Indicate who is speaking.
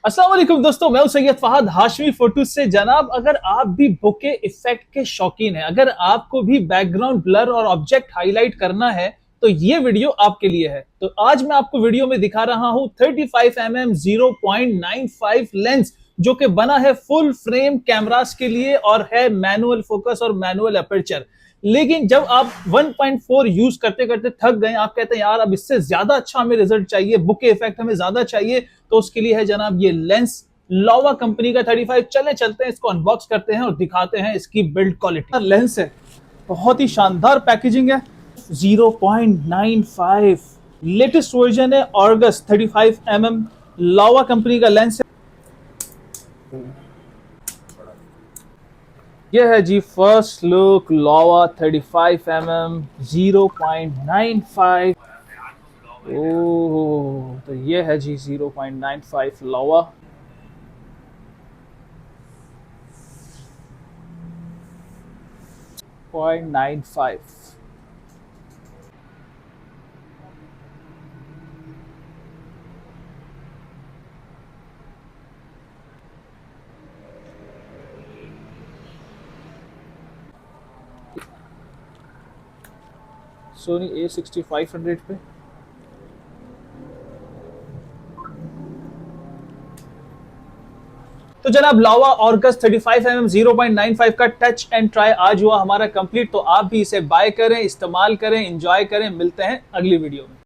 Speaker 1: अस्सलाम वालेकुम दोस्तों, मैं हूं सैयद फहद हाशमी फोटो से। जनाब, अगर आप भी बुके इफेक्ट के शौकीन हैं, अगर आपको भी बैकग्राउंड ब्लर और ऑब्जेक्ट हाईलाइट करना है तो ये वीडियो आपके लिए है। तो आज मैं आपको वीडियो में दिखा रहा हूं 35mm 0.95 लेंस, जो कि बना है फुल फ्रेम कैमरास के लिए और है मैनुअल फोकस और मैनुअल अपर्चर। लेकिन जब आप 1.4 यूज करते करते थक गए, आप कहते हैं यार अब इससे ज्यादा अच्छा हमें रिजल्ट चाहिए, बुके इफेक्ट हमें ज्यादा चाहिए, तो उसके लिए है जनाब ये लेंस लॉवा कंपनी का 35। चलते हैं इसको अनबॉक्स करते हैं और दिखाते हैं इसकी बिल्ड क्वालिटी। लेंस है, बहुत ही शानदार पैकेजिंग है। 0.95 लेटेस्ट वर्जन है, ऑर्गस 35mm लॉवा कंपनी का लेंस है। ये है जी फर्स्ट लुक लॉवा 35mm 0.95। ओह, तो ये है जी 0.95 लॉवा। पॉइंट 95। सोनी A6500 पे। तो जनाब लावा ऑर्गस 35mm 0.95 का टच एंड ट्राई आज हुआ हमारा कंप्लीट। तो आप भी इसे बाय करें, इस्तेमाल करें, एंजॉय करें। मिलते हैं अगली वीडियो में।